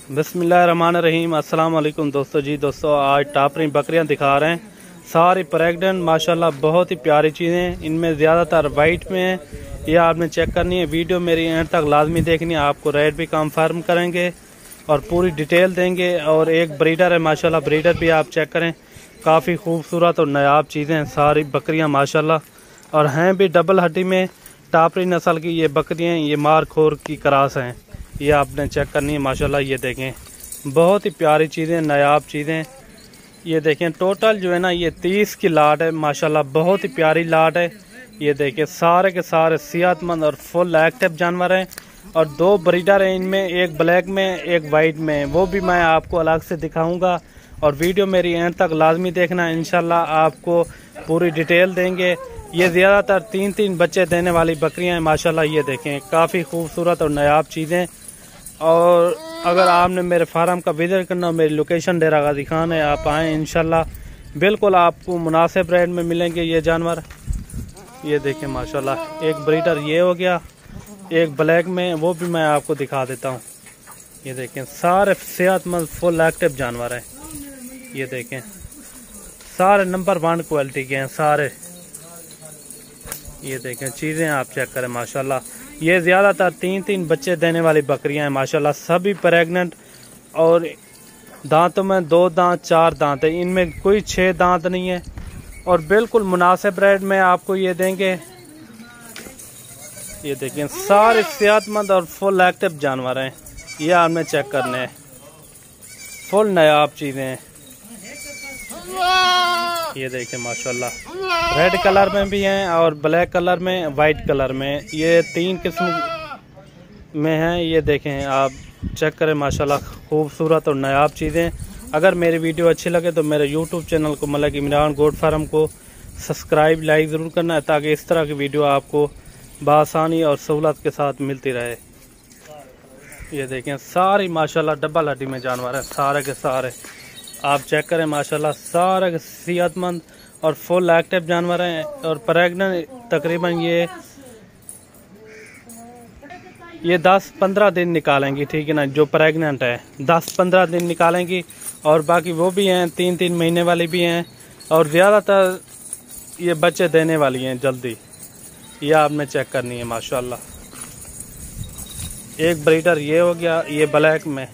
बिस्मिल्लाहिर्रहमानिर्रहीम। अस्सलाम वालेकुम दोस्तों आज टापरी बकरियां दिखा रहे हैं, सारी प्रेग्नेंट माशाल्लाह, बहुत ही प्यारी चीज़ें। इनमें ज़्यादातर वाइट में है, ये आपने चेक करनी है। वीडियो मेरी एंड तक लाजमी देखनी है, आपको रेट भी कंफर्म करेंगे और पूरी डिटेल देंगे। और एक ब्रीडर है माशाल्लाह, ब्रीडर भी आप चेक करें, काफ़ी खूबसूरत और नायाब चीज़ें हैं सारी बकरियाँ माशाल्लाह, और हैं भी डबल हड्डी में टापरी नस्ल की ये बकरियाँ। ये मारखोर की क्रास हैं, ये आपने चेक करनी है माशाल्लाह। ये देखें, बहुत ही प्यारी चीज़ें, नायाब चीज़ें। ये देखें, टोटल जो है ना ये 30 की लाट है माशाल्लाह, बहुत ही प्यारी लाट है। ये देखें, सारे के सारे सेहतमंद और फुल एक्टिव जानवर हैं। और दो ब्रीडर हैं इनमें, एक ब्लैक में एक वाइट में, वो भी मैं आपको अलग से दिखाऊंगा। और वीडियो मेरी एंड तक लाजमी देखना, इंशाल्लाह आपको पूरी डिटेल देंगे। ये ज़्यादातर 3-3 बच्चे देने वाली बकरियां हैं माशाल्लाह। ये देखें, काफ़ी खूबसूरत और नायाब चीज़ें। और अगर आपने मेरे फार्म का विजिट करना हो, मेरी लोकेशन डेरा गाजी खान है, आप आएँ इंशाल्लाह, बिल्कुल आपको मुनासिब रेट में मिलेंगे ये जानवर। ये देखें माशाल्लाह, एक ब्रीडर ये हो गया, एक ब्लैक में, वो भी मैं आपको दिखा देता हूँ। ये देखें, सारे सेहतमंद फुल एक्टिव जानवर हैं। ये देखें, सारे नंबर 1 क्वालिटी के हैं सारे। ये देखें, चीज़ें आप चेक करें माशाल्लाह। ये ज़्यादातर 3-3 बच्चे देने वाली बकरियां हैं माशाल्लाह, सभी प्रेग्नेंट। और दांतों में 2 दांत 4 दांत है, इनमें कोई 6 दांत नहीं है। और बिल्कुल मुनासिब रेट में आपको ये देंगे। ये देखें, सारे सेहतमंद और फुल एक्टिव जानवर हैं, ये आपने चेक करने हैं, फुल नायाब चीज़ें हैं। ये देखें माशाल्लाह, रेड कलर में भी हैं और ब्लैक कलर में, वाइट कलर में, ये 3 किस्म में हैं। ये देखें, आप चेक करें माशाल्लाह, खूबसूरत और नायाब चीज़ें। अगर मेरी वीडियो अच्छी लगे तो मेरे यूट्यूब चैनल को मलिक इमरान गोट फार्म को सब्सक्राइब लाइक ज़रूर करना है, ताकि इस तरह की वीडियो आपको बआसानी और सहूलत के साथ मिलती रहे। ये देखें, सारी माशाल्लाह डबल हड्डी में जानवर हैं सारे के सारे, आप चेक करें माशाल्लाह, सारे सेहतमंद और फुल एक्टिव जानवर हैं। और प्रेग्नेंट तकरीबन ये 10-15 दिन निकालेंगी, ठीक है ना। जो प्रेग्नेंट है 10-15 दिन निकालेंगी, और बाकी वो भी हैं 3-3 महीने वाली भी हैं, और ज़्यादातर ये बच्चे देने वाली हैं जल्दी। ये आपने चेक करनी है माशाल्लाह। एक ब्रीडर ये हो गया, ये ब्लैक में,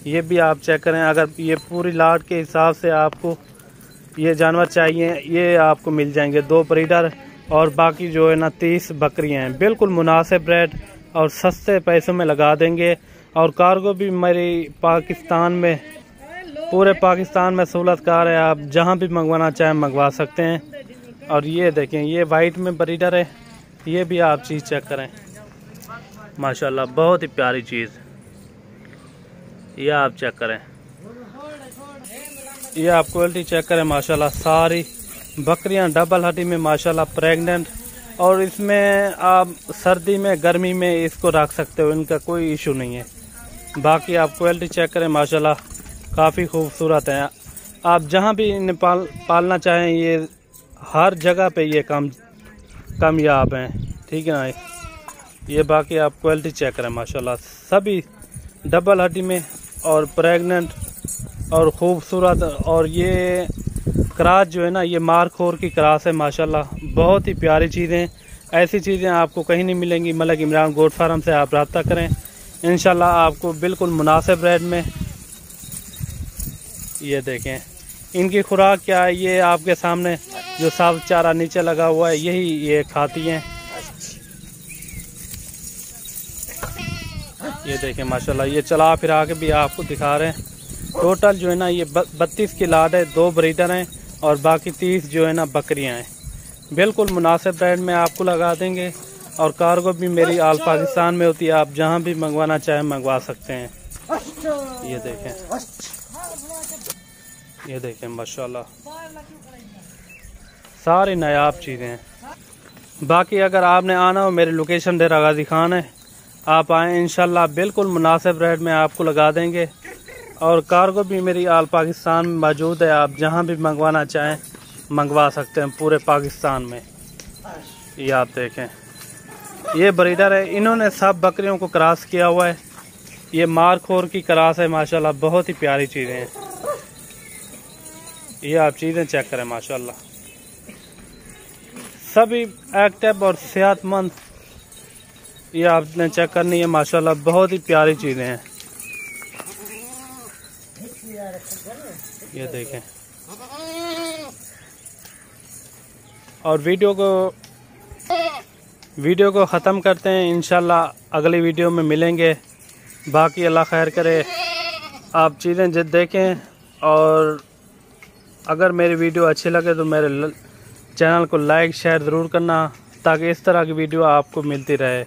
ये भी आप चेक करें। अगर ये पूरी लाट के हिसाब से आपको ये जानवर चाहिए, ये आपको मिल जाएंगे 2 ब्रीडर। और बाकी जो है ना 30 बकरियां हैं, बिल्कुल मुनासिब रेट और सस्ते पैसों में लगा देंगे। और कार्गो भी मेरी पाकिस्तान में, पूरे पाकिस्तान में सहूलतकार है, आप जहां भी मंगवाना चाहें मंगवा सकते हैं। और ये देखें, ये वाइट में ब्रीडर है, ये भी आप चीज़ चेक करें माशाल्लाह, बहुत ही प्यारी चीज़। ये आप चेक करें, ये आप क्वालिटी चेक करें माशाल्लाह, सारी बकरियां डबल हड्डी में माशाल्लाह, प्रेग्नेंट। और इसमें आप सर्दी में गर्मी में इसको रख सकते हो, इनका कोई इशू नहीं है। बाकी आप क्वालिटी चेक करें माशाल्लाह, काफ़ी खूबसूरत है। आप जहां भी इन्हें पालना चाहें, ये हर जगह पे ये कामयाब हैं, ठीक है ना। ये बाकी आप क्वालिटी चेक करें माशाल्लाह, सभी डबल हड्डी में और प्रेग्नेंट और खूबसूरत। और ये क्रास जो है ना, ये मारखोर की क्रास है माशाल्लाह, बहुत ही प्यारी चीज़ें। ऐसी चीज़ें आपको कहीं नहीं मिलेंगी। मलिक इमरान गोट फार्म से आप रब्ता करें, इंशाल्लाह आपको बिल्कुल मुनासिब रेट में। ये देखें, इनकी खुराक क्या है, ये आपके सामने जो साफ चारा नीचे लगा हुआ है, यही ये खाती हैं। ये देखें माशाल्लाह, ये चला फिरा के भी आपको दिखा रहे हैं। टोटल जो है ना ये 32 की लाट है, 2 ब्रीडर हैं और बाकी 30 जो है ना बकरियां हैं। बिल्कुल मुनासिब रेट में आपको लगा देंगे। और कार्गो भी मेरी आल पाकिस्तान में होती है, आप जहां भी मंगवाना चाहें मंगवा सकते हैं। ये देखें, ये देखें माशाल्लाह, सारी नायाब चीज़ें हैं। बाकी अगर आपने आना हो, मेरी लोकेशन डेरा गाजी खान है, आप आएँ इंशाल्लाह, बिल्कुल मुनासिब रेट में आपको लगा देंगे। और कार्गो भी मेरी आल पाकिस्तान में मौजूद है, आप जहां भी मंगवाना चाहें मंगवा सकते हैं पूरे पाकिस्तान में। ये आप देखें, ये ब्रीडर है, इन्होंने सब बकरियों को क्रॉस किया हुआ है। ये मारखोर की क्रास है माशाल्लाह, बहुत ही प्यारी चीज़ें हैं। ये आप चीज़ें चेक करें माशाल्लाह, सभी एक्टिव और सेहतमंद। ये आपने चेक करनी है माशाल्लाह, बहुत ही प्यारी चीज़ें हैं। ये देखें। और वीडियो को ख़त्म करते हैं, इंशाल्लाह अगली वीडियो में मिलेंगे। बाकी अल्लाह खैर करे, आप चीज़ें जब देखें, और अगर मेरी वीडियो अच्छी लगे तो मेरे चैनल को लाइक शेयर ज़रूर करना, ताकि इस तरह की वीडियो आपको मिलती रहे।